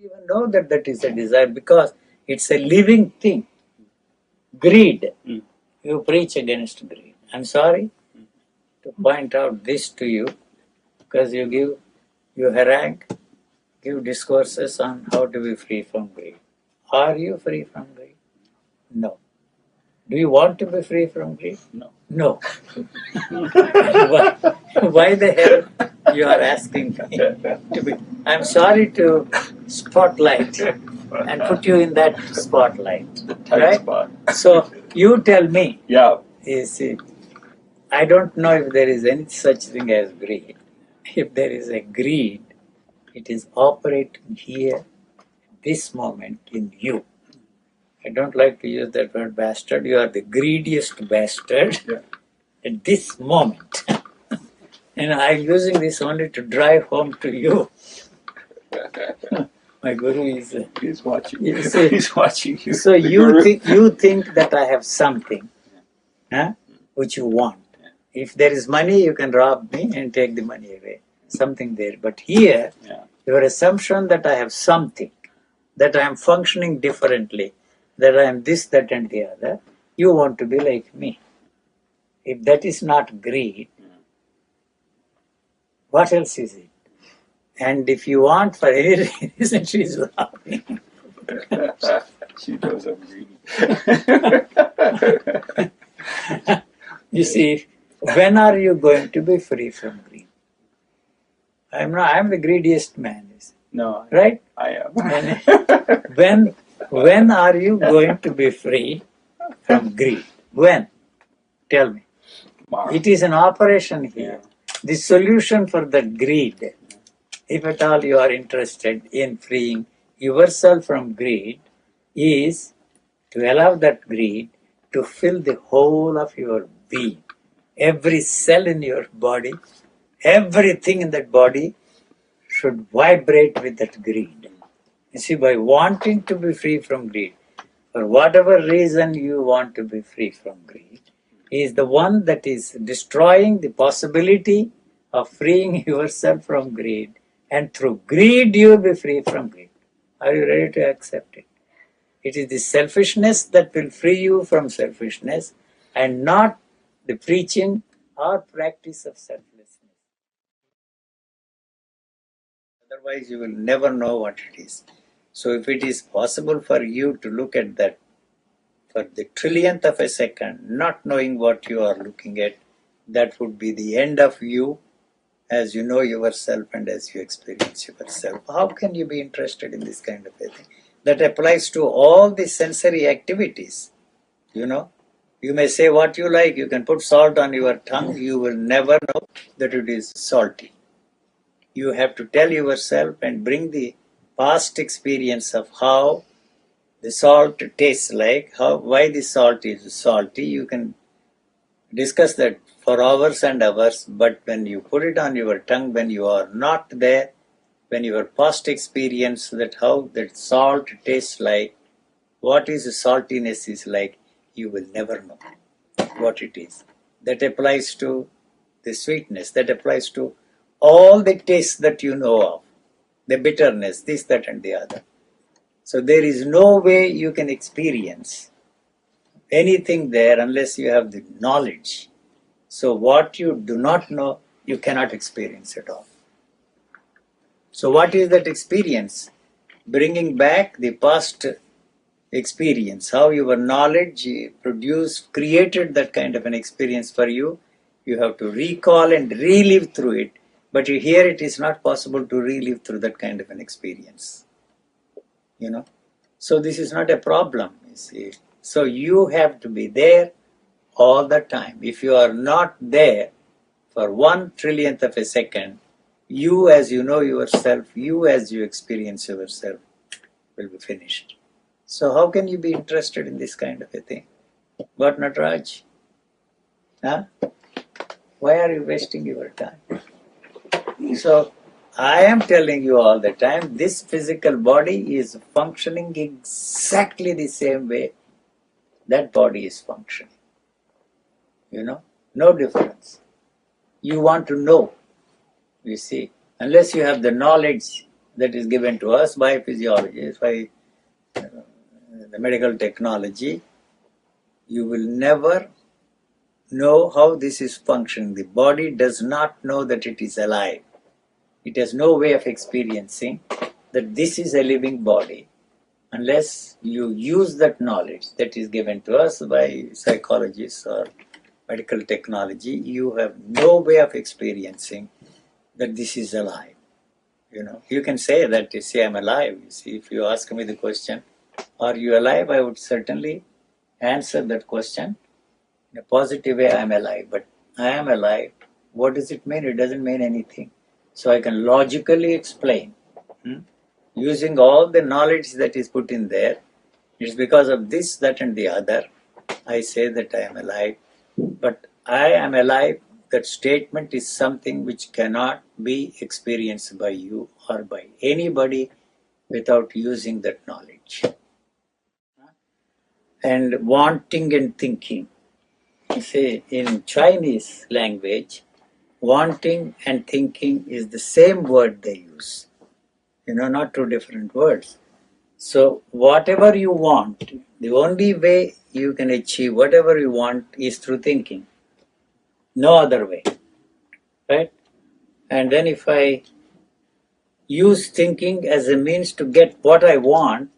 even know that that is a desire because it's a living thing. Greed. You preach against greed. I'm sorry to point out this to you because you harangue, give discourses on how to be free from greed. Are you free from greed? No. Do you want to be free from greed? No. No. why the hell you are asking me to be? I'm sorry to spotlight and put you in that spotlight. Tight right? spot. So you tell me. Yeah. You see, I don't know if there is any such thing as greed. If there is a greed, it is operating here, this moment in you. I don't like to use that word bastard. You are the greediest bastard at this moment. And I'm using this only to drive home to you. My guru is. He's watching you. you. See, He's watching you. So you think that I have something, which you want. If there is money, you can rob me and take the money away. Something there. But here, your assumption that I have something, that I am functioning differently, that I am this, that, and the other, you want to be like me. If that is not greed, what else is it? And if you want for any reason, she is laughing. She knows I'm greedy. You see, when are you going to be free from greed? I'm the greediest man. No. Right? I am. When are you going to be free from greed? When? Tell me. Tomorrow. It is an operation here. The solution for that greed, if at all you are interested in freeing yourself from greed, is to allow that greed to fill the whole of your being. Every cell in your body, everything in that body should vibrate with that greed. You see, by wanting to be free from greed, for whatever reason you want to be free from greed, is the one that is destroying the possibility of freeing yourself from greed, and through greed you will be free from greed. Are you ready to accept it? It is the selfishness that will free you from selfishness, and not the preaching or practice of selflessness. Otherwise, you will never know what it is. So if it is possible for you to look at that for the trillionth of a second, not knowing what you are looking at, that would be the end of you as you know yourself and as you experience yourself. How can you be interested in this kind of a thing? That applies to all the sensory activities. You know, you may say what you like, you can put salt on your tongue, you will never know that it is salty. You have to tell yourself and bring the past experience of how the salt tastes like, why the salt is salty. You can discuss that for hours and hours, but when you put it on your tongue, when you are not there, when your past experience that how that salt tastes like, what is saltiness is like, you will never know what it is. That applies to the sweetness, that applies to all the tastes that you know of, the bitterness, this, that, and the other. So there is no way you can experience anything there unless you have the knowledge. So what you do not know, you cannot experience at all. So what is that experience? Bringing back the past experience, how your knowledge created that kind of an experience for you. You have to recall and relive through it. But here it is not possible to relive through that kind of an experience. You know? So this is not a problem, you see. So you have to be there all the time. If you are not there for 1 trillionth of a second, you as you know yourself, you as you experience yourself, will be finished. So how can you be interested in this kind of a thing? What, Nataraj? Huh? Why are you wasting your time? So I am telling you all the time, this physical body is functioning exactly the same way that body is functioning. You know, no difference. You want to know, you see, unless you have the knowledge that is given to us by physiologists, by the medical technology, you will never know how this is functioning. The body does not know that it is alive. It has no way of experiencing that this is a living body unless you use that knowledge that is given to us by psychologists or medical technology. You have no way of experiencing that this is alive. You can say that, you see, I'm alive. You see, if you ask me the question, are you alive? I would certainly answer that question in a positive way. I'm alive. But I am alive. What does it mean? It doesn't mean anything. So I can logically explain. Using all the knowledge that is put in there, it's because of this, that, and the other. I say that I am alive. But I am alive, that statement is something which cannot be experienced by you or by anybody without using that knowledge. And wanting and thinking. You see, in Chinese language, wanting and thinking is the same word they use. Not two different words. So whatever you want, the only way you can achieve whatever you want is through thinking. No other way. Right? And then if I use thinking as a means to get what I want,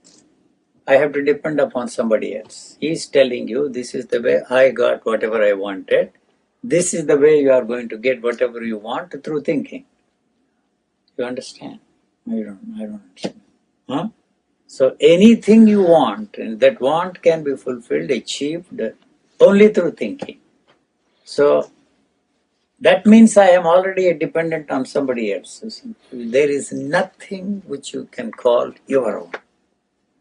I have to depend upon somebody else. He's telling you, this is the way I got whatever I wanted. This is the way you are going to get whatever you want through thinking. You understand? I don't understand. Huh? So anything you want, and that want can be fulfilled, achieved only through thinking. So that means I am already dependent on somebody else. There is nothing which you can call your own.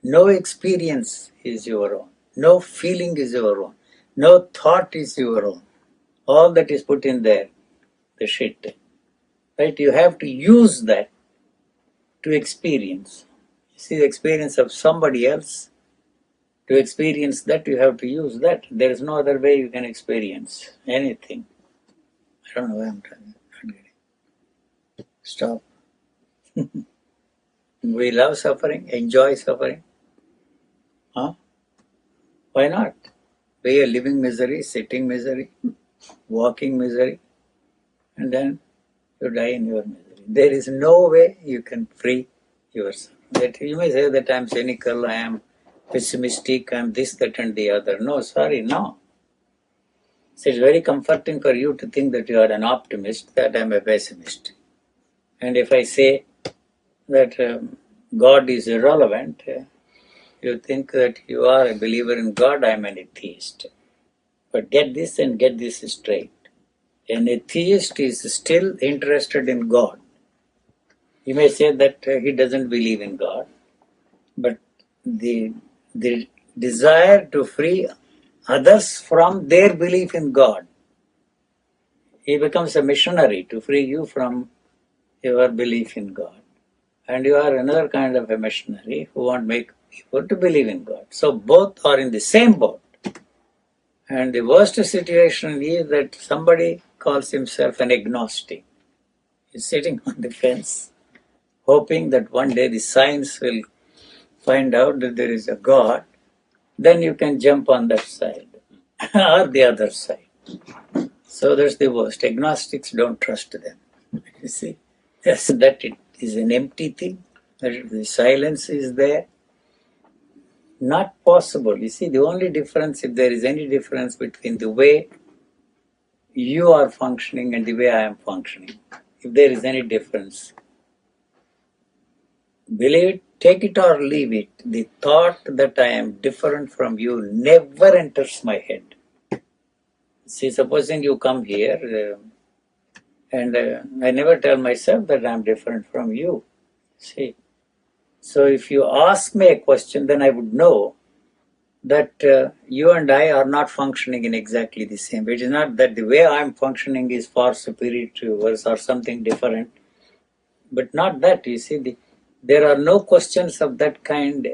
No experience is your own. No feeling is your own. No thought is your own. All that is put in there, the shit. Right? You have to use that to experience. You see, the experience of somebody else, to experience that, you have to use that. There is no other way you can experience anything. I don't know why I'm trying. Stop. We love suffering, enjoy suffering. Huh? Why not? Be a living misery, sitting misery, walking misery, and then you die in your misery. There is no way you can free yourself. That you may say that I am cynical, I am pessimistic, I am this, that, and the other. No, sorry, no. So it's very comforting for you to think that you are an optimist, that I am a pessimist. And if I say that God is irrelevant, you think that you are a believer in God, I am an atheist. But get this and get this straight. An atheist is still interested in God. He may say that he doesn't believe in God, but the desire to free others from their belief in God, he becomes a missionary to free you from your belief in God. And you are another kind of a missionary who won't make people to believe in God. So both are in the same boat. And the worst situation is that somebody calls himself an agnostic. He's sitting on the fence, hoping that one day the science will find out that there is a God. Then you can jump on that side or the other side. So that's the worst. Agnostics don't trust them. You see, yes, that it is an empty thing. That the silence is there. Not possible. You see, the only difference, if there is any difference between the way you are functioning and the way I am functioning, if there is any difference, believe it, take it or leave it, the thought that I am different from you never enters my head. See, supposing you come here and I never tell myself that I am different from you. See, so if you ask me a question, then I would know that you and I are not functioning in exactly the same way. It is not that the way I am functioning is far superior to yours or something different, but not that. You see, there are no questions of that kind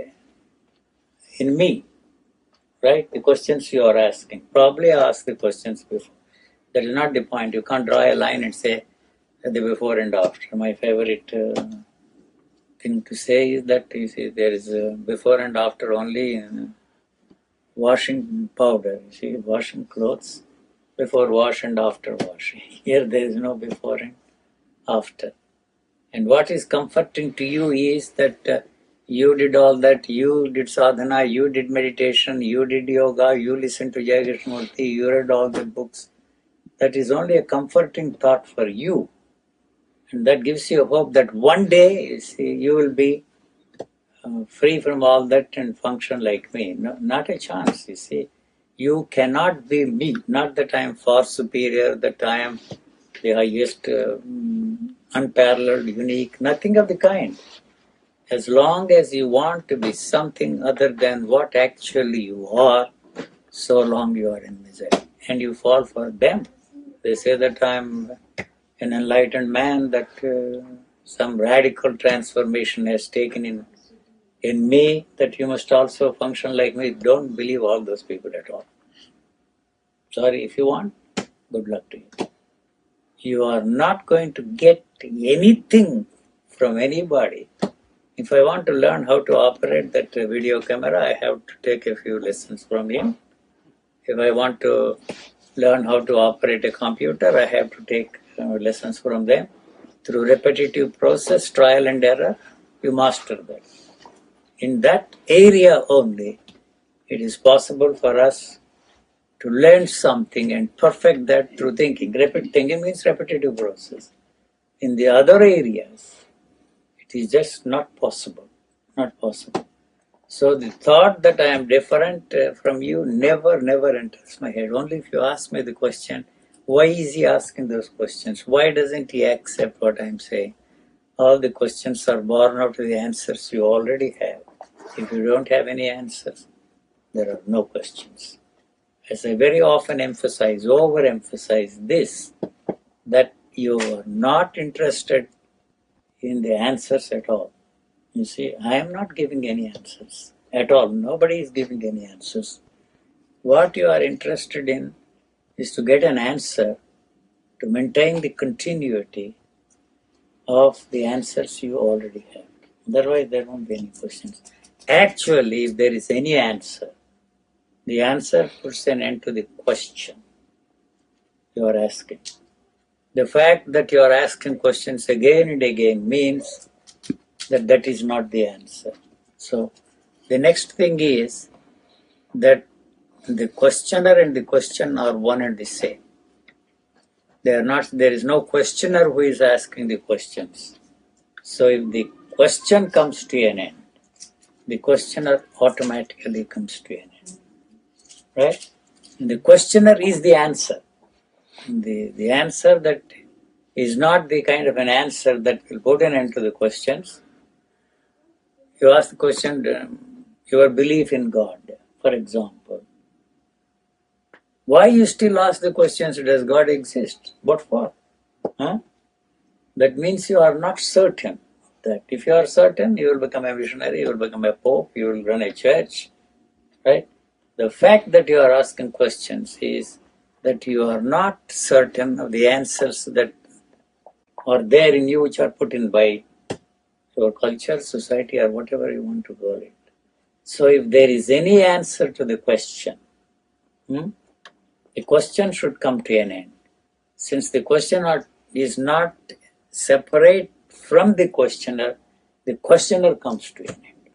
in me, right? The questions you are asking. Probably I asked the questions before. That is not the point. You can't draw a line and say the before and after. My favorite thing to say is that you see there is before and after only washing powder. You see, washing clothes before wash and after washing. Here there is no before and after. And what is comforting to you is that you did all that, you did sadhana, you did meditation, you did yoga, you listened to Krishnamurti, you read all the books. That is only a comforting thought for you. And that gives you hope that one day you see, you will be free from all that and function like me. No, not a chance, you see. You cannot be me. Not that I am far superior, that I am the highest, unparalleled, unique, nothing of the kind. As long as you want to be something other than what actually you are, so long you are in misery. And you fall for them. They say that I am an enlightened man, that some radical transformation has taken in me, that you must also function like me. Don't believe all those people at all. Sorry, if you want, good luck to you. You are not going to get anything from anybody. If I want to learn how to operate that video camera, I have to take a few lessons from him. If I want to learn how to operate a computer, I have to take lessons from them. Through repetitive process, trial and error, you master that. In that area only, it is possible for us to learn something and perfect that through thinking. Thinking means repetitive process. In the other areas, it is just not possible. Not possible. So the thought that I am different from you never enters my head. Only if you ask me the question, why is he asking those questions? Why doesn't he accept what I am saying? All the questions are born out of the answers you already have. If you don't have any answers, there are no questions. As I very often overemphasize this, that you are not interested in the answers at all. You see, I am not giving any answers at all. Nobody is giving any answers. What you are interested in is to get an answer to maintain the continuity of the answers you already have. Otherwise, there won't be any questions. Actually, if there is any answer, the answer puts an end to the question you are asking. The fact that you are asking questions again and again means that that is not the answer. So, the next thing is that the questioner and the question are one and the same. They are not. There is no questioner who is asking the questions. So if the question comes to an end, the questioner automatically comes to an end. Right? And the questioner is the answer. The answer that is not the kind of an answer that will put an end to the questions. You ask the question, your belief in God, for example. Why you still ask the questions, does God exist? What for? Huh? That means you are not certain that. If you are certain, you will become a missionary, you will become a pope, you will run a church, right? The fact that you are asking questions is that you are not certain of the answers that are there in you, which are put in by your culture, society, or whatever you want to call it. So if there is any answer to the question, the question should come to an end. Since the questioner is not separate from the questioner comes to an end.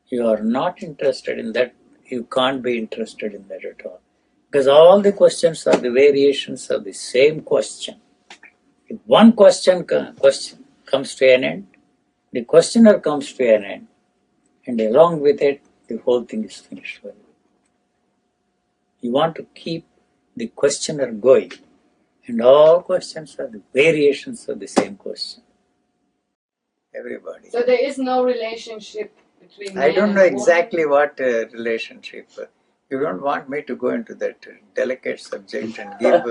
You are not interested in that, you can't be interested in that at all. Because all the questions are the variations of the same question. If one question comes to an end, the questioner comes to an end, and along with it, the whole thing is finished for you. You want to keep the questioner going, and all questions are the variations of the same question. Everybody. So there is no relationship between I man don't and know woman? exactly what relationship. You don't want me to go into that delicate subject and give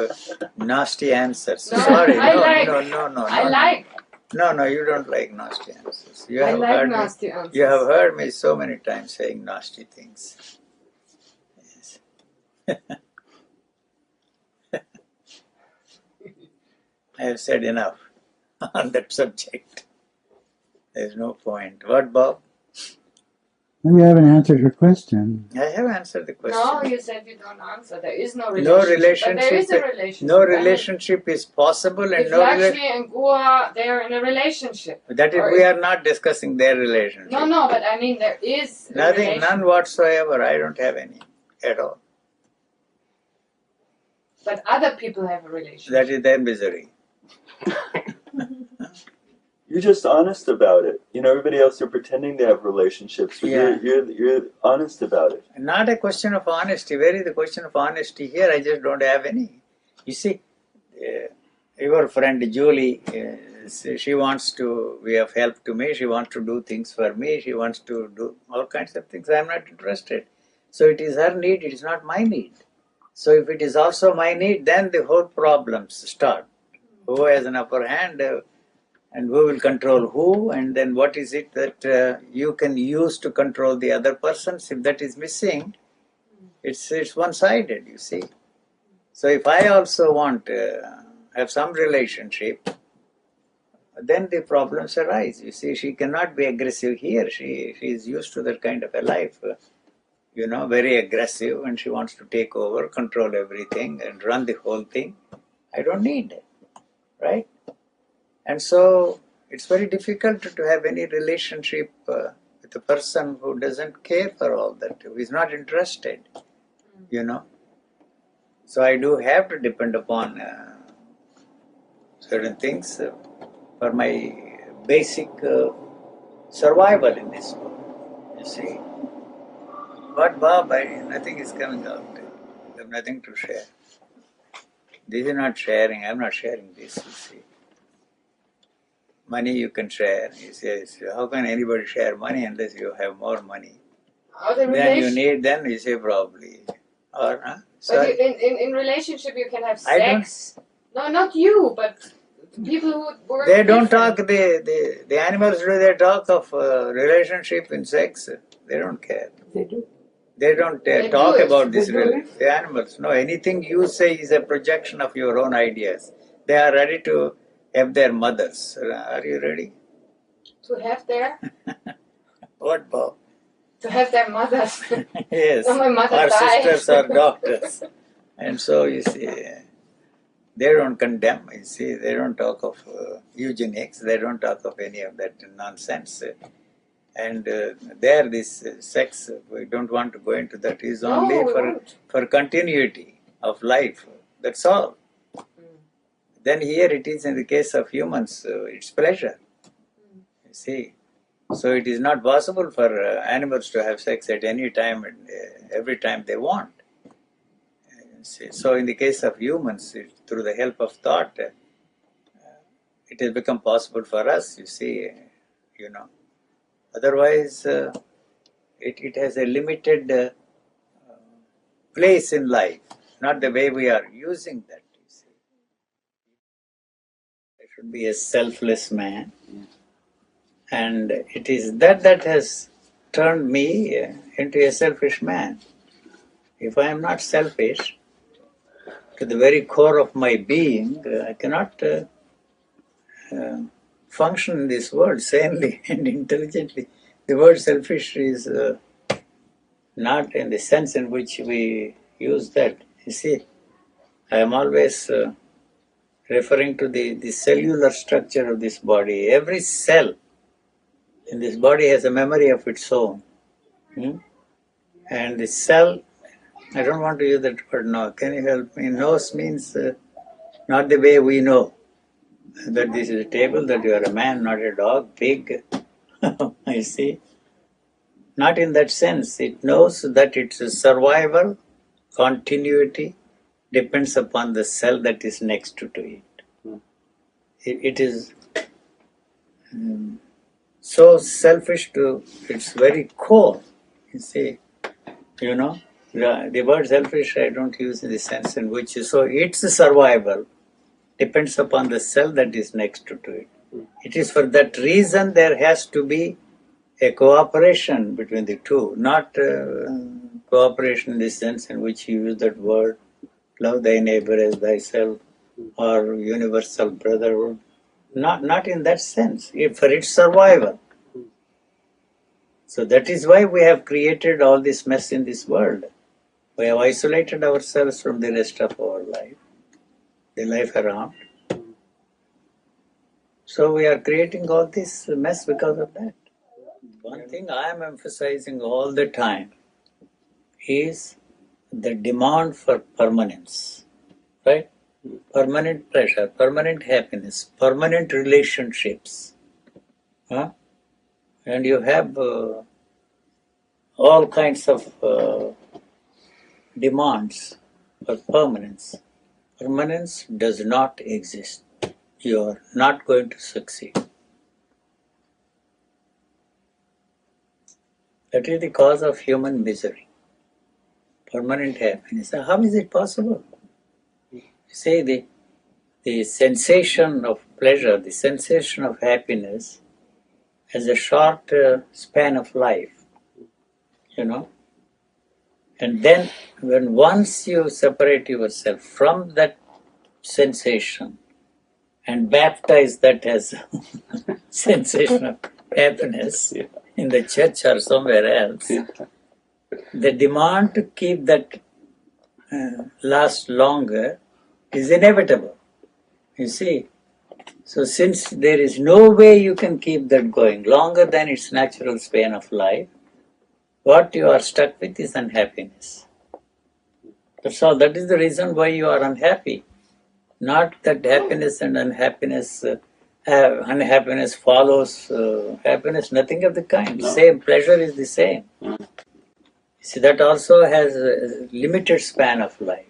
nasty answers. No, Sorry, I no, like. no, no, no, I no. like. No, you don't like nasty answers. You I have like heard nasty me. answers. You have heard me so many times saying nasty things. Yes. I have said enough on that subject. There's no point. What, Bob? Well, you haven't answered her question. I have answered the question. No, you said you don't answer. There is no No relationship. But there is a relationship. relationship. No I mean, relationship is possible, and if no Lakshmi and Gua, they are in a relationship. that is, Or we if- are not discussing their relationship. No, but I mean there is a Nothing, relationship. none whatsoever. I don't have any at all. But other people have a relationship. That is their misery. You're just honest about it. You know, everybody else are pretending they have relationships, but Yeah. you're honest about it. Not a question of honesty. Where is the question of honesty here? I just don't have any. You see, your friend Julie, she wants to be of help to me. She wants to do things for me. She wants to do all kinds of things. I am not interested. So it is her need. It is not my need. So if it is also my need, then the whole problems start. Who has an upper hand? And who will control who, and then what is it that you can use to control the other persons? If that is missing, it's one-sided, you see. So if I also want to have some relationship, then the problems arise. You see, she cannot be aggressive here. She is used to that kind of a life, very aggressive, and she wants to take over, control everything, and run the whole thing. I don't need it, right? And so it's very difficult to have any relationship with a person who doesn't care for all that, who is not interested, So I do have to depend upon certain things for my basic survival in this world, you see. But Bob, nothing is coming out. I have nothing to share. This is not sharing. I'm not sharing this, you see. Money you can share. He says, how can anybody share money unless you have more money? Then you need, then you say probably. Or, But in relationship you can have sex. No, not you, but people who work. They don't talk, the animals do they talk of relationship in sex? They don't care. They do. They don't They talk do it. about this. They do it. The animals, no, anything you say is a projection of your own ideas. They are ready to have their mothers. Are you ready? To have their What, Bob? to have their mothers. Yes, No, my mother or died. sisters or daughters. And so you see, they don't condemn, you see, they don't talk of eugenics, they don't talk of any of that nonsense. And there, this sex, we don't want to go into that, is only for continuity of life. That's all. Then here it is in the case of humans, it's pleasure. You see. So it is not possible for animals to have sex at any time and every time they want. So in the case of humans, through the help of thought, it has become possible for us, you see, Otherwise, it has a limited place in life, not the way we are using that, you see. I should be a selfless man. And it is that has turned me into a selfish man. If I am not selfish, to the very core of my being, I cannot function in this world sanely and intelligently. The word selfish is not in the sense in which we use that. You see, I am always referring to the cellular structure of this body. Every cell in this body has a memory of its own. And the cell, I don't want to use that word now. Can you help me? Knows means not the way we know. That this is a table, that you are a man, not a dog, pig. I see. Not in that sense. It knows that its survival, continuity, depends upon the cell that is next to it. It is so selfish to its very core. You see, the word selfish I don't use in the sense in which, so its survival depends upon the cell that is next to it. It is for that reason there has to be a cooperation between the two, not cooperation in the sense in which you use that word, love thy neighbor as thyself, or universal brotherhood. Not in that sense. For its survival, So that is why we have created all this mess in this world. We have isolated ourselves from the rest of our life, the life around. So we are creating all this mess because of that. One thing I am emphasizing all the time is the demand for permanence, right? Permanent pleasure, permanent happiness, permanent relationships. Huh? And you have all kinds of demands for permanence. Permanence does not exist. You are not going to succeed. That is the cause of human misery. Permanent happiness. How is it possible? You say the sensation of pleasure, the sensation of happiness has a short span of life, And then when once you separate yourself from that sensation and baptize that as sensation of happiness in the church or somewhere else, the demand to keep that last longer is inevitable. You see? So since there is no way you can keep that going longer than its natural span of life, what you are stuck with is unhappiness. That's all. That is the reason why you are unhappy. Not that happiness and unhappiness, unhappiness follows happiness, nothing of the kind. No. Same, pleasure is the same. See, that also has a limited span of life.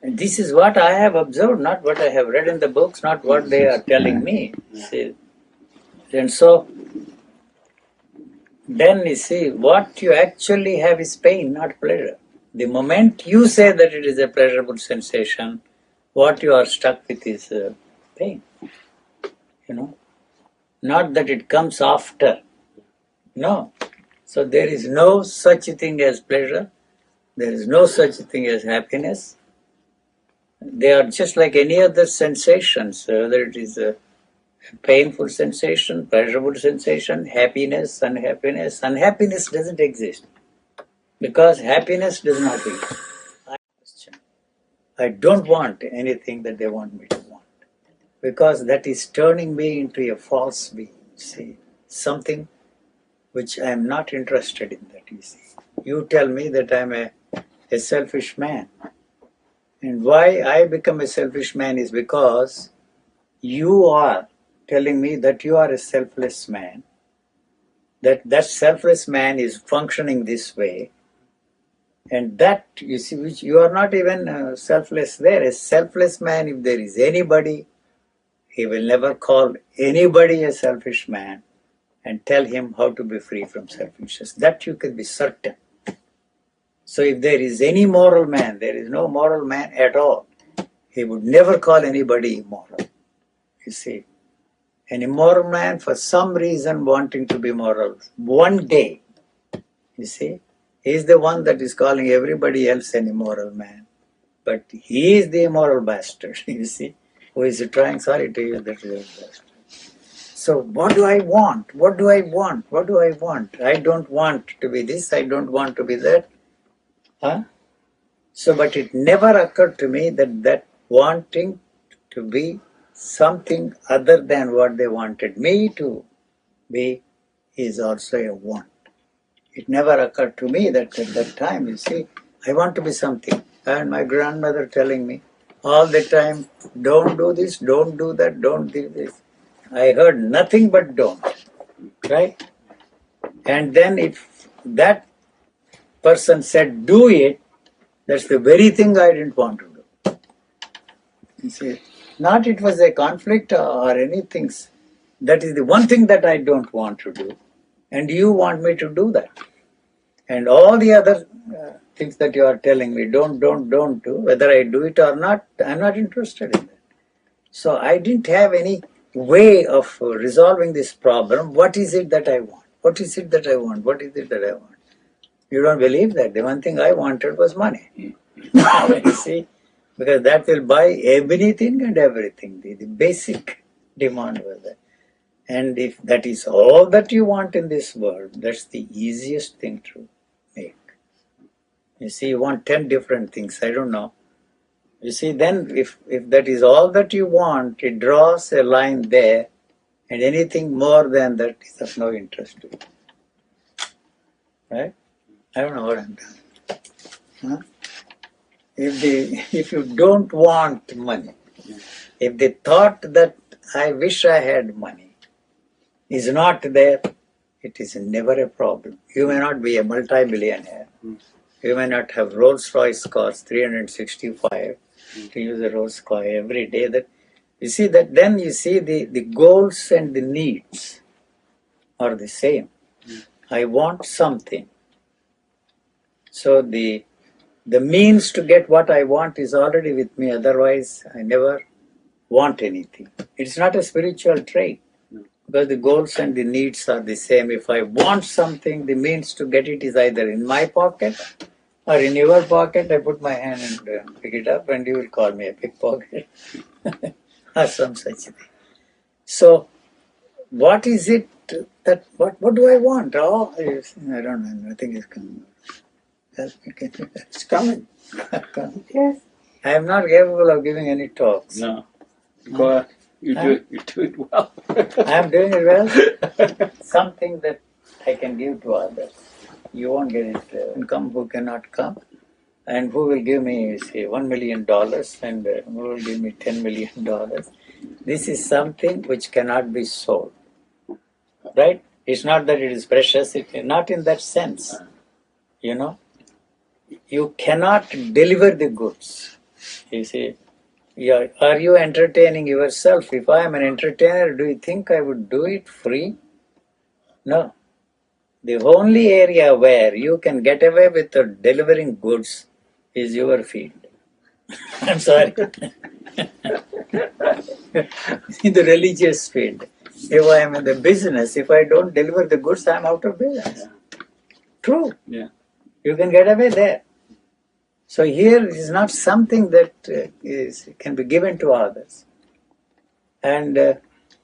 And this is what I have observed, not what I have read in the books, not what they are telling me. See, and so, then you see, what you actually have is pain, not pleasure. The moment you say that it is a pleasurable sensation, what you are stuck with is pain. Not that it comes after. No. So there is no such thing as pleasure. There is no such thing as happiness. They are just like any other sensations, whether it is a painful sensation, pleasurable sensation, happiness, unhappiness. Unhappiness doesn't exist because happiness does not exist. I don't want anything that they want me to want because that is turning me into a false being. See, something which I am not interested in that, you see. You tell me that I am a selfish man. And why I become a selfish man is because you are telling me that you are a selfless man, that selfless man is functioning this way, and that, you see, which you are not even selfless there. A selfless man, if there is anybody, he will never call anybody a selfish man and tell him how to be free from selfishness. That you can be certain. So if there is any moral man, there is no moral man at all. He would never call anybody immoral. You see, an immoral man for some reason wanting to be moral, one day, you see, he is the one that is calling everybody else an immoral man. But he is the immoral bastard, you see, who is trying, sorry to use that word bastard. So what do I want? What do I want? What do I want? I don't want to be this, I don't want to be that. So, but it never occurred to me that wanting to be something other than what they wanted me to be is also a want. It never occurred to me that at that time, you see, I want to be something. And my grandmother telling me all the time, don't do this, don't do that, don't do this. I heard nothing but don't, right? And then if that person said, do it, that's the very thing I didn't want to do. You see, not it was a conflict or anything. That is the one thing that I don't want to do. And you want me to do that. And all the other things that you are telling me, don't do, whether I do it or not, I'm not interested in that. So I didn't have any way of resolving this problem. What is it that I want? What is it that I want? What is it that I want? You don't believe that. The one thing I wanted was money. You see, because that will buy anything and everything. The basic demand was that. And if that is all that you want in this world, that's the easiest thing to make. You see, you want 10 different things, I don't know. You see, then if that is all that you want, it draws a line there, and anything more than that is of no interest to you. Right? I don't know what I'm doing. Huh? If you don't want money, if the thought that I wish I had money is not there, it is never a problem. You may not be a multi-millionaire. You may not have Rolls-Royce cars 365 to use a Rolls car every day. That you see that then you see the goals and the needs are the same. I want something. So the means to get what I want is already with me, otherwise I never want anything. It's not a spiritual trait, because the goals and the needs are the same. If I want something, the means to get it is either in my pocket or in your pocket. I put my hand and pick it up, and you will call me a pickpocket or some such thing. So what is it that, what do I want? Oh, I don't know, nothing is coming. It's coming. Yes. I am not capable of giving any talks. No. Go ahead. You do it well. I am doing it well. Something that I can give to others. You won't get it. Income who cannot come, and who will give me, say, $1 million, and who will give me $10 million. This is something which cannot be sold. Right? It's not that it is precious. Not in that sense. You know, you cannot deliver the goods. You see, are you entertaining yourself? If I am an entertainer, do you think I would do it free? No. The only area where you can get away with delivering goods is your field. I'm sorry. In the religious field. If I am in the business, if I don't deliver the goods, I am out of business. True. Yeah. You can get away there. So here it is not something that can be given to others. And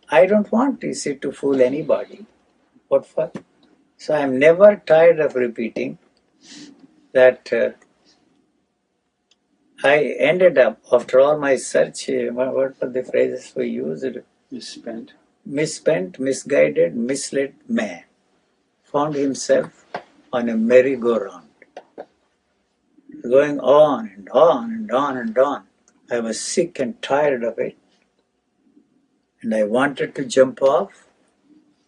I don't want to fool anybody. What for? So I am never tired of repeating that I ended up, after all my search, what were the phrases we used? Misspent, misguided, misled man found himself on a merry-go-round. Going on and on and on and on. I was sick and tired of it. And I wanted to jump off,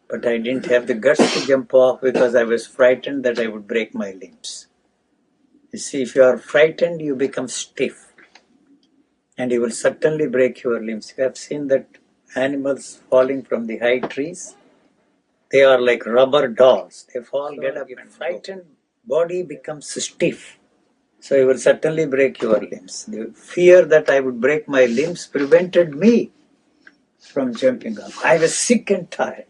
but I didn't have the guts to jump off because I was frightened that I would break my limbs. You see, if you are frightened, you become stiff. And you will certainly break your limbs. You have seen that animals falling from the high trees? They are like rubber dolls. They fall, get up, and frightened body becomes stiff. So you will certainly break your limbs. The fear that I would break my limbs prevented me from jumping up. I was sick and tired.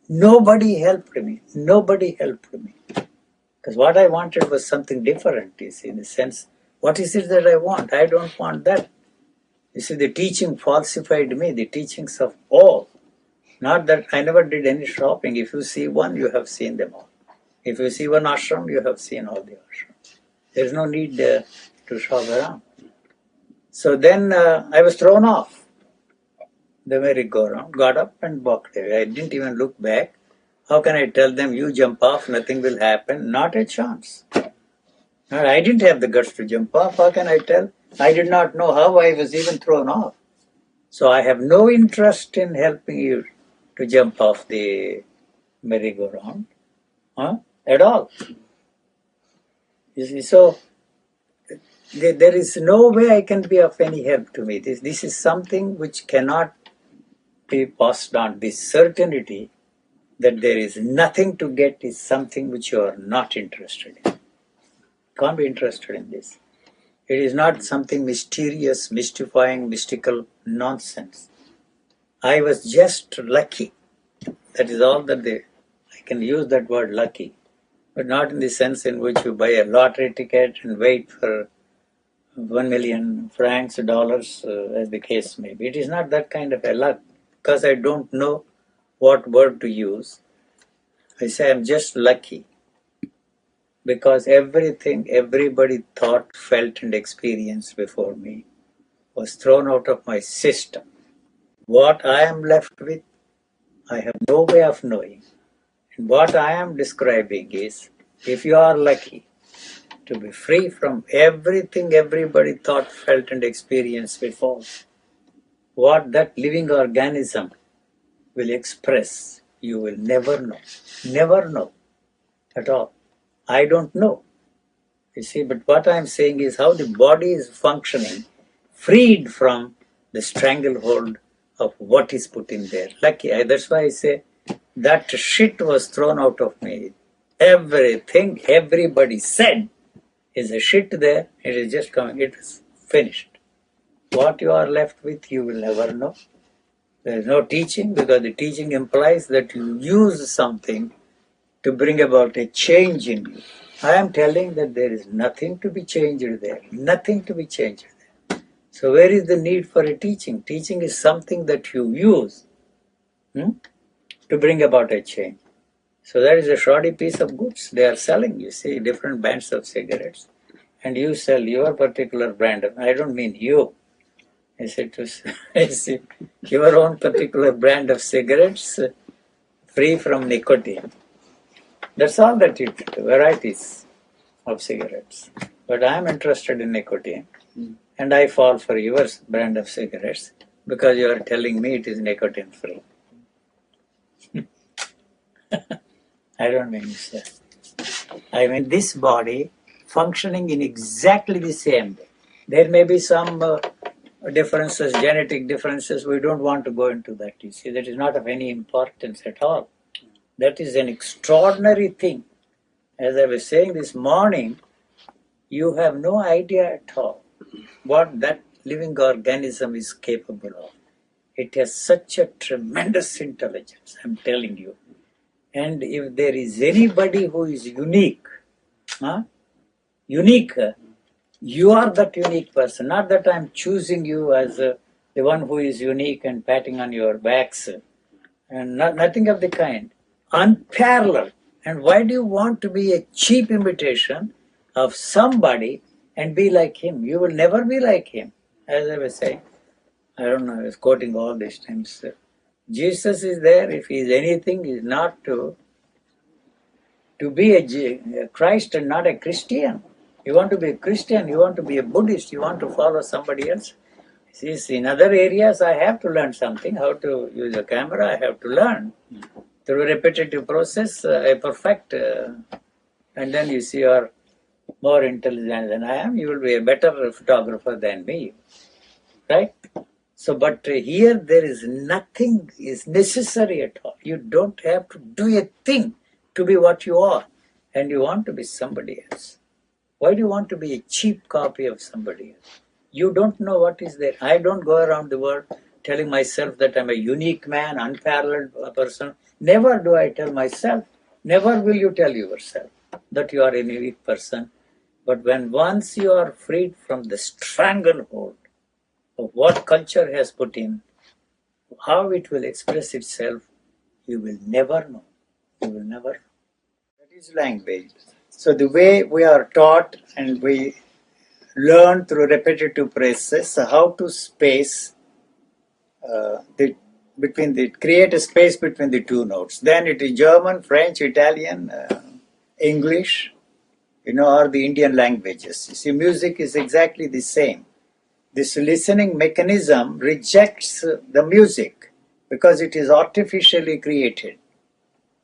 Nobody helped me. Nobody helped me. Because what I wanted was something different, you see, in the sense, what is it that I want? I don't want that. You see, the teaching falsified me, the teachings of all. Not that I never did any shopping. If you see one, you have seen them all. If you see one ashram, you have seen all the ashrams. There is no need to shop around. So then I was thrown off the merry-go-round, got up and walked away. I didn't even look back. How can I tell them, you jump off, nothing will happen? Not a chance. I didn't have the guts to jump off. How can I tell? I did not know how I was even thrown off. So I have no interest in helping you to jump off the merry-go-round at all. You see, so there is no way I can be of any help to me. This is something which cannot be passed on. This certainty that there is nothing to get is something which you are not interested in. Can't be interested in this. It is not something mysterious, mystifying, mystical nonsense. I was just lucky. That is all that I can use that word lucky. But not in the sense in which you buy a lottery ticket and wait for 1 million francs, dollars, as the case may be. It is not that kind of a luck, because I don't know what word to use. I say I'm just lucky because everything everybody thought, felt and experienced before me was thrown out of my system. What I am left with, I have no way of knowing. And what I am describing is, if you are lucky to be free from everything everybody thought, felt and experienced before, what that living organism will express, you will never know. Never know at all. I don't know. You see, but what I'm saying is how the body is functioning, freed from the stranglehold of what is put in there. Lucky, that's why I say that shit was thrown out of me. Everything everybody said is a shit there. It is just coming. It is finished. What you are left with, you will never know. There is no teaching because the teaching implies that you use something to bring about a change in you. I am telling that there is nothing to be changed there. Nothing to be changed there. So where is the need for a teaching? Teaching is something that you use to bring about a change. So that is a shoddy piece of goods. They are selling, you see, different brands of cigarettes. And you sell your particular brand. I don't mean you. I said to say, your own particular brand of cigarettes free from nicotine. That's all that you do, varieties of cigarettes. But I am interested in nicotine. And I fall for your brand of cigarettes because you are telling me it is nicotine free. I don't mean so. I mean this body functioning in exactly the same way. There may be some differences, genetic differences. We don't want to go into that. You see, that is not of any importance at all. That is an extraordinary thing. As I was saying this morning, you have no idea at all what that living organism is capable of. It has such a tremendous intelligence, I'm telling you. And if there is anybody who is unique, you are that unique person. Not that I'm choosing you as the one who is unique and patting on your backs, and nothing of the kind. Unparalleled. And why do you want to be a cheap imitation of somebody and be like him? You will never be like him. As I was saying, I don't know, I was quoting all these times. Jesus is there. If he is anything, he is not to be a Christ and not a Christian. You want to be a Christian, you want to be a Buddhist, you want to follow somebody else. See, in other areas, I have to learn something. How to use a camera, I have to learn. Through a repetitive process, I perfect. And then you see you are more intelligent than I am. You will be a better photographer than me. Right? So, but here there is nothing is necessary at all. You don't have to do a thing to be what you are. And you want to be somebody else. Why do you want to be a cheap copy of somebody else? You don't know what is there. I don't go around the world telling myself that I'm a unique man, unparalleled person. Never do I tell myself. Never will you tell yourself that you are a unique person. But when once you are freed from the stranglehold of what culture has put in, how it will express itself, you will never know. You will never know. That is language. So the way we are taught and we learn through repetitive process how to space create a space between the two notes. Then it is German, French, Italian, English, or the Indian languages. You see, music is exactly the same. This listening mechanism rejects the music because it is artificially created.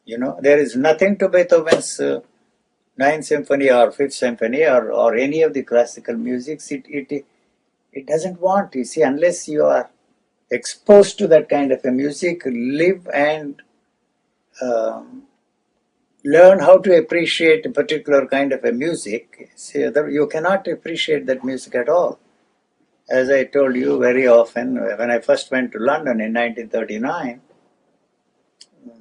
There is nothing to Beethoven's Ninth Symphony or Fifth Symphony or any of the classical music. It doesn't want, you see, unless you are exposed to that kind of a music, live and learn how to appreciate a particular kind of a music. See, you cannot appreciate that music at all. As I told you very often, when I first went to London in 1939,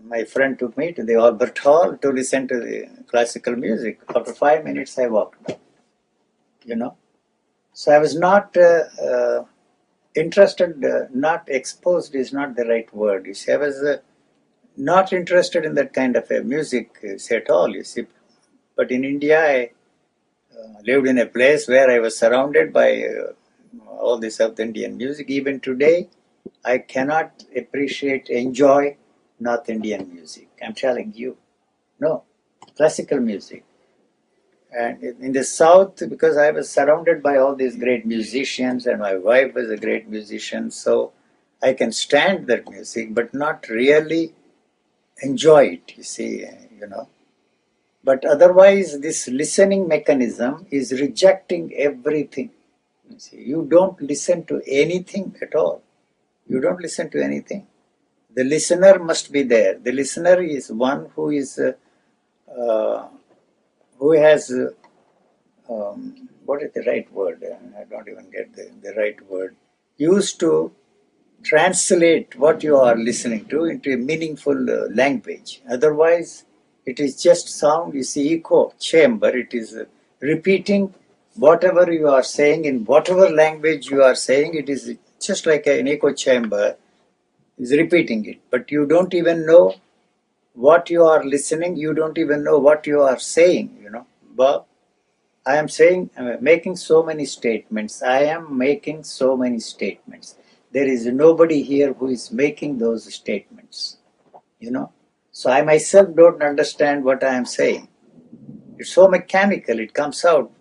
my friend took me to the Albert Hall to listen to the classical music. After 5 minutes, I walked out. So I was not interested, not exposed is not the right word. You see, I was not interested in that kind of a music at all, you see. But in India, I lived in a place where I was surrounded by all the South Indian music. Even today, I cannot appreciate, enjoy North Indian music. I'm telling you. No, classical music. And in the South, because I was surrounded by all these great musicians and my wife was a great musician, so I can stand that music, but not really enjoy it, you see, you know. But otherwise, this listening mechanism is rejecting everything. You see, you don't listen to anything at all. You don't listen to anything. The listener must be there. The listener is one who is who has what is the right word? I don't even get the right word. Used to translate what you are listening to into a meaningful language. Otherwise, it is just sound, you see, echo chamber. It is repeating whatever you are saying in whatever language you are saying. It is just like an echo chamber is repeating it. But you don't even know what you are listening. You don't even know what you are saying, you know. But I am saying, making so many statements. I am making so many statements. There is nobody here who is making those statements, you know. So I myself don't understand what I am saying. It's so mechanical, it comes out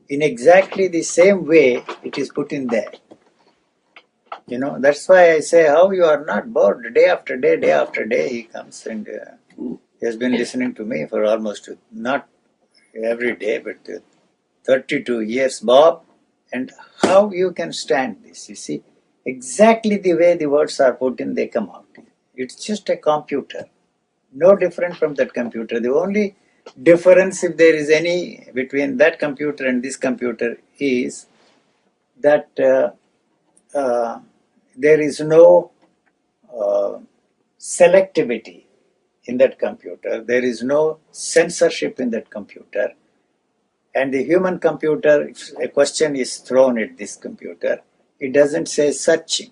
in exactly the same way it is put in there. You know, that's why I say, how you are not bored day after day, he comes and he has been listening to me for almost, not every day, but 32 years, Bob, and how you can stand this, you see. Exactly the way the words are put in, they come out. It's just a computer, no different from that computer. The only difference, if there is any, between that computer and this computer is that there is no selectivity in that computer. There is no censorship in that computer. And the human computer, if a question is thrown at this computer, it doesn't say searching.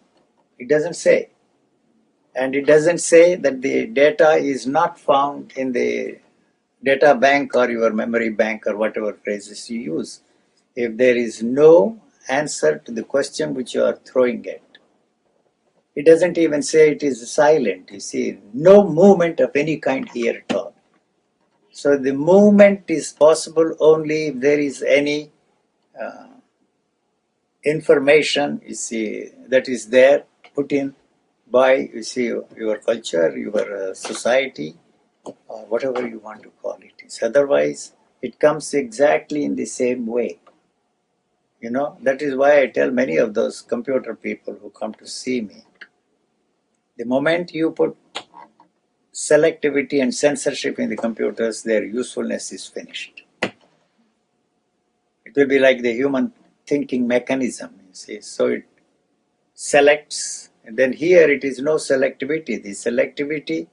It doesn't say. And it doesn't say that the data is not found in the data bank or your memory bank or whatever phrases you use. If there is no answer to the question which you are throwing at, it doesn't even say it is silent. You see, no movement of any kind here at all. So the movement is possible only if there is any information, you see, that is there, put in by, you see, your culture, your society, or whatever you want to call it. Otherwise, it comes exactly in the same way. You know, that is why I tell many of those computer people who come to see me, the moment you put selectivity and censorship in the computers, their usefulness is finished. It will be like the human thinking mechanism, you see. So it selects, and then here it is no selectivity. The selectivity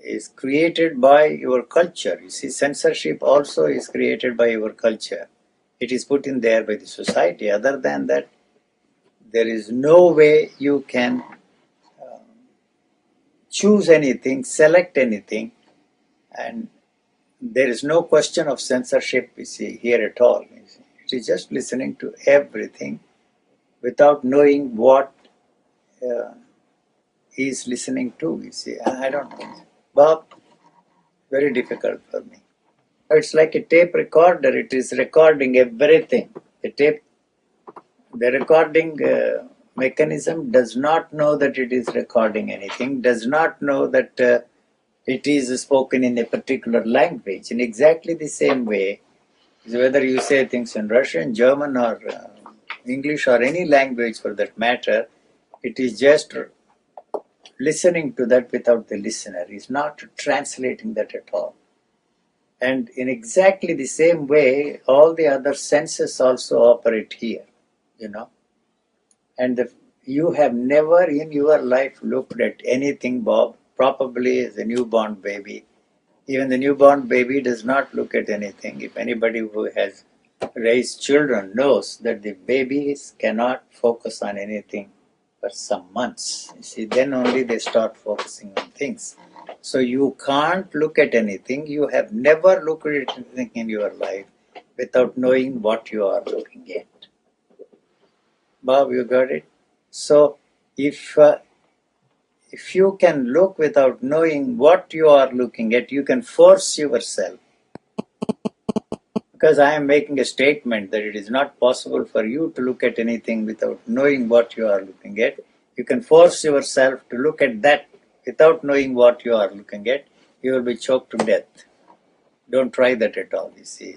is created by your culture. You see, censorship also is created by your culture. It is put in there by the society. Other than that, there is no way you can choose anything, select anything, and there is no question of censorship, you see, here at all. It is just listening to everything without knowing what he is listening to, you see. I don't know. Bob, very difficult for me. It's like a tape recorder. It is recording everything. The recording mechanism does not know that it is recording anything, does not know that it is spoken in a particular language. In exactly the same way, whether you say things in Russian, German, or English, or any language for that matter, it is just listening to that without the listener. It's not translating that at all. And in exactly the same way, all the other senses also operate here, you know. And you have never in your life looked at anything, Bob, probably as a newborn baby. Even the newborn baby does not look at anything. If anybody who has raised children knows that the babies cannot focus on anything for some months. You see, then only they start focusing on things. So you can't look at anything. You have never looked at anything in your life without knowing what you are looking at. Bob, you got it? So if you can look without knowing what you are looking at, you can force yourself. Because I am making a statement that it is not possible for you to look at anything without knowing what you are looking at. You can force yourself to look at that without knowing what you are looking at. You will be choked to death. Don't try that at all, you see.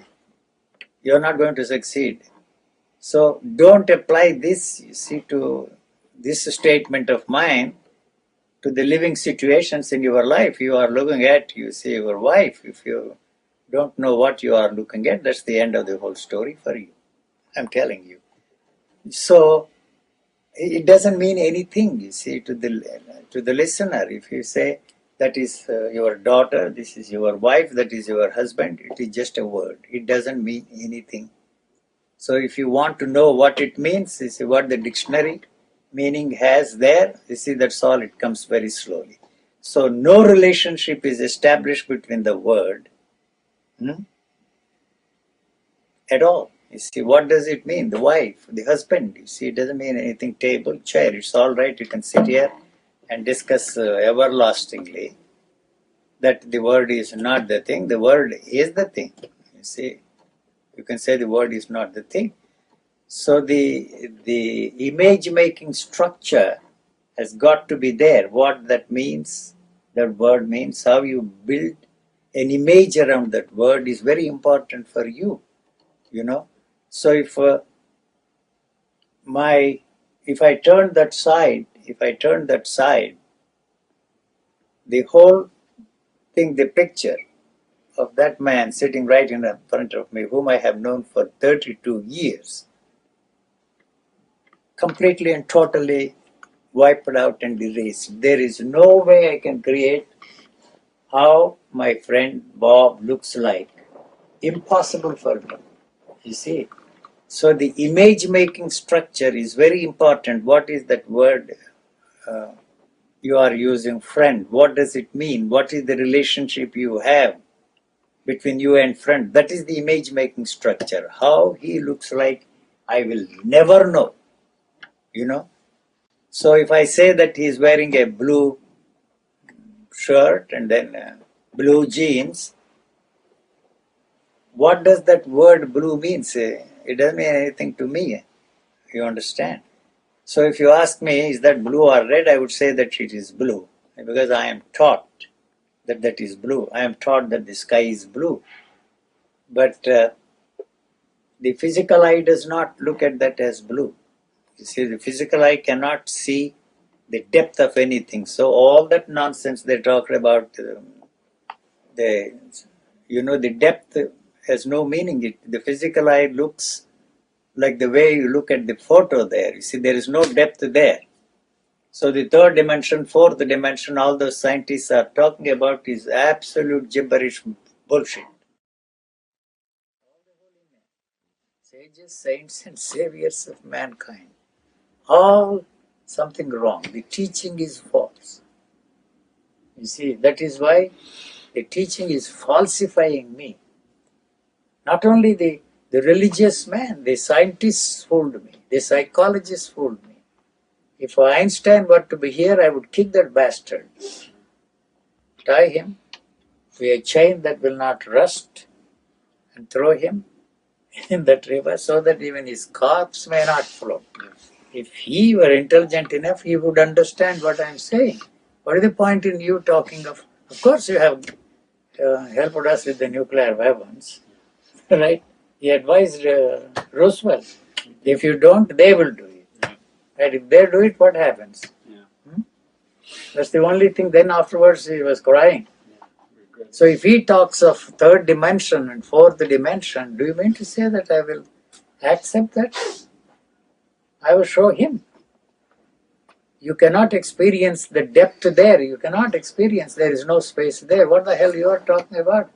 You are not going to succeed. So don't apply this, you see, to this statement of mine to the living situations in your life. You are looking at, you see, your wife. If you don't know what you are looking at, that's the end of the whole story for you. I'm telling you. So it doesn't mean anything, you see, to the listener. If you say that is your daughter, this is your wife, that is your husband, it is just a word. It doesn't mean anything. So if you want to know what it means, you see what the dictionary meaning has there, you see, that's all. It comes very slowly. So no relationship is established between the word at all. You see, what does it mean? The wife, the husband, you see, it doesn't mean anything. Table, chair, it's all right. You can sit here and discuss everlastingly that the word is not the thing. The word is the thing. You see, you can say the word is not the thing. So the image making structure has got to be there. What that means, that word means, how you build an image around that word is very important for you, you know. So if I turn that side, the whole thing, the picture of that man sitting right in front of me, whom I have known for 32 years, completely and totally wiped out and erased. There is no way I can create how my friend Bob looks like. Impossible for me, you see. So the image making structure is very important. What is that word you are using, friend? What does it mean? What is the relationship you have between you and friend? That is the image making structure. How he looks like, I will never know, you know. So if I say that he is wearing a blue shirt and then blue jeans, what does that word blue mean? It doesn't mean anything to me. You understand? So if you ask me, is that blue or red, I would say that it is blue. Because I am taught that that is blue. I am taught that the sky is blue. But the physical eye does not look at that as blue. You see, the physical eye cannot see the depth of anything. So all that nonsense they talk about, the depth has no meaning. The physical eye looks like the way you look at the photo there. You see, there is no depth there. So the third dimension, fourth dimension, all those scientists are talking about is absolute gibberish bullshit. Sages, saints, and saviors of mankind, all something wrong. The teaching is false. You see, that is why the teaching is falsifying me. Not only the religious man, the scientists fooled me, the psychologists fooled me. If Einstein were to be here, I would kick that bastard, tie him with a chain that will not rust, and throw him in that river so that even his corpse may not float. If he were intelligent enough, he would understand what I am saying. What is the point in you talking of? Of course, you have helped us with the nuclear weapons, right? He advised Roosevelt. If you don't, they will do it. Right? If they do it, what happens? That's the only thing. Then afterwards, he was crying. So if he talks of third dimension and fourth dimension, do you mean to say that I will accept that? I will show him. You cannot experience the depth there. You cannot experience. There is no space there. What the hell you are talking about?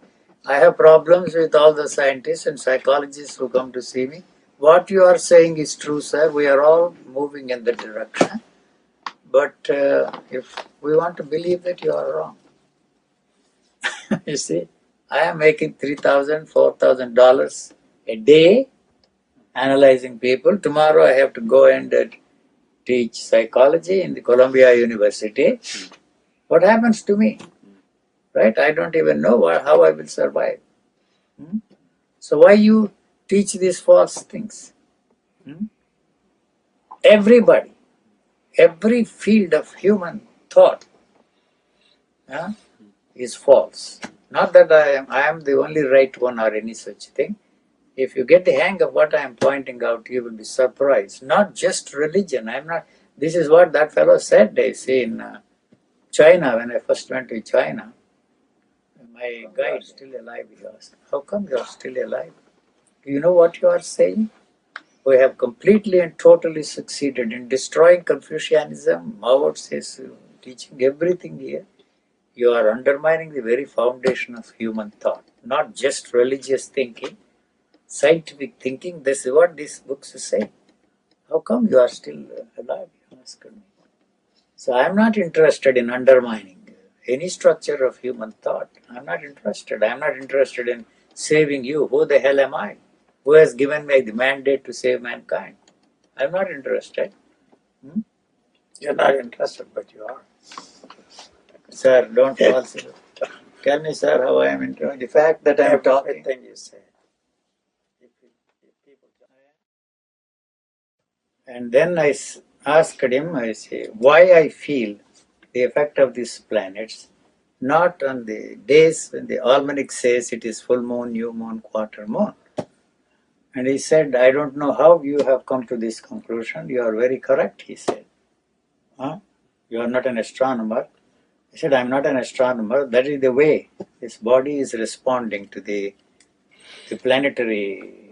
I have problems with all the scientists and psychologists who come to see me. What you are saying is true, sir. We are all moving in the direction. But if we want to believe that you are wrong, you see, I am making $3,000, $4,000 a day analyzing people. Tomorrow I have to go and teach psychology in the Columbia University. What happens to me? Right? I don't even know how I will survive. So why you teach these false things? Everybody, every field of human thought is false. Not that I am the only right one or any such thing. If you get the hang of what I am pointing out, you will be surprised. Not just religion. I am not. This is what that fellow said. They say in China, when I first went to China, my guide still alive. He asked, "How come you are still alive? Do you know what you are saying? We have completely and totally succeeded in destroying Confucianism, Mao Tse's teaching, everything here. You are undermining the very foundation of human thought, not just religious thinking, scientific thinking. This is what these books say. How come you are still alive?" He asked me. So I am not interested in undermining any structure of human thought. I am not interested. I am not interested in saving you. Who the hell am I? Who has given me the mandate to save mankind? I am not interested. You are not interested, but you are. Sir, don't false it. Tell me, sir, how I am interested. The fact that I am talking. Everything you say. And then I asked him, I say, why I feel the effect of these planets, not on the days when the almanac says it is full moon, new moon, quarter moon. And he said, I don't know how you have come to this conclusion. You are very correct, he said. You are not an astronomer. I said, I'm not an astronomer. That is the way this body is responding to the planetary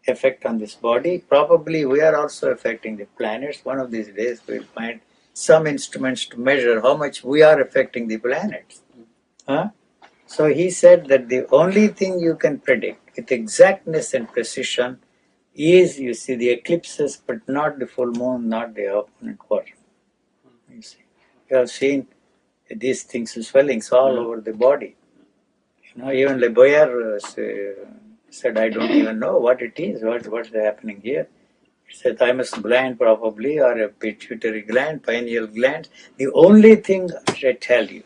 effect on this body. Probably we are also affecting the planets. One of these days we'll find some instruments to measure how much we are affecting the planets. So he said that the only thing you can predict with exactness and precision is, you see, the eclipses, but not the full moon, not the opponent quarter. You see, you have seen these things, swellings all over the body. Even Le Boyer said, I don't even know what it is, what's happening here. It's a thymus gland probably, or a pituitary gland, pineal gland. The only thing I tell you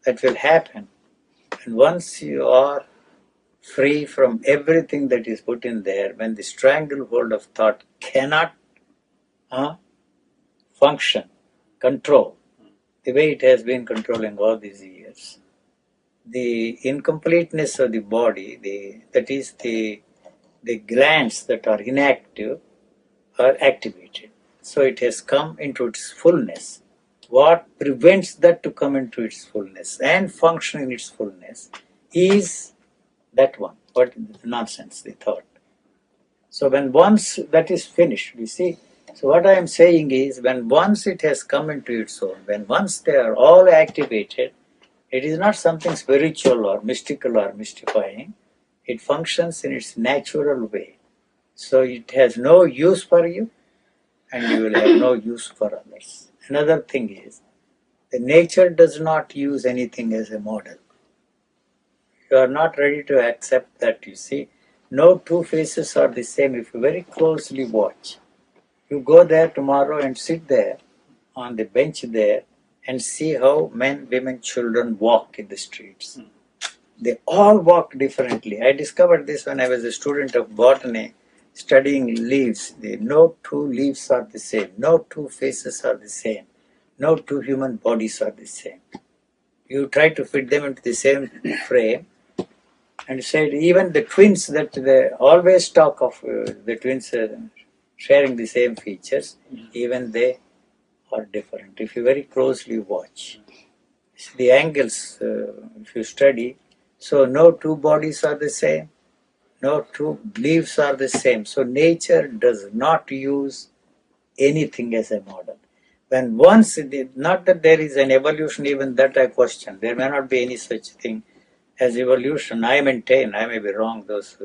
that will happen, and once you are free from everything that is put in there, when the stranglehold of thought cannot function, control, the way it has been controlling all these years, the incompleteness of the body, that is the glands that are inactive are activated. So it has come into its fullness. What prevents that to come into its fullness and function in its fullness is that one. What nonsense, the thought. So when once that is finished, you see, so what I am saying is, when once it has come into its own, when once they are all activated, it is not something spiritual or mystical or mystifying. It functions in its natural way. So it has no use for you, and you will have no use for others. Another thing is, the nature does not use anything as a model. You are not ready to accept that, you see. No two faces are the same if you very closely watch. You go there tomorrow and sit there on the bench there and see how men, women, children walk in the streets. They all walk differently. I discovered this when I was a student of botany, studying leaves. No two leaves are the same. No two faces are the same. No two human bodies are the same. You try to fit them into the same frame, and said even the twins that they always talk of, the twins sharing the same features, even they are different. If you very closely watch the angles, if you study, so no two bodies are the same, no two leaves are the same. So nature does not use anything as a model. When once, not that there is an evolution, even that I question. There may not be any such thing as evolution. I maintain, I may be wrong, those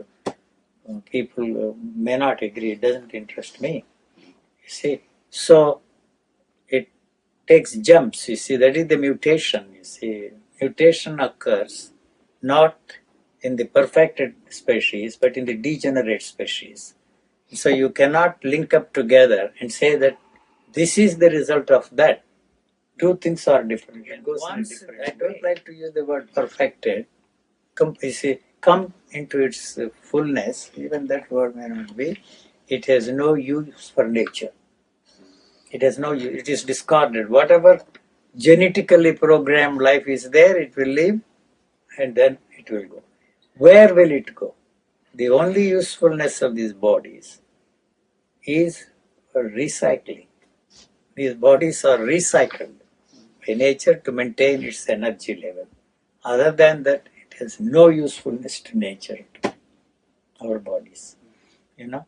people may not agree, it doesn't interest me. You see, so it takes jumps, you see, that is the mutation, you see. Mutation occurs not in the perfected species, but in the degenerate species. So you cannot link up together and say that this is the result of that. Two things are different. It goes in a different I don't like to use the word perfected. Come into its fullness, even that word may not be. It has no use for nature. It has no use. It is discarded. Whatever genetically programmed life is there, it will live and then it will go. Where will it go? The only usefulness of these bodies is for recycling. These bodies are recycled by nature to maintain its energy level. Other than that, it has no usefulness to nature, our bodies. You know,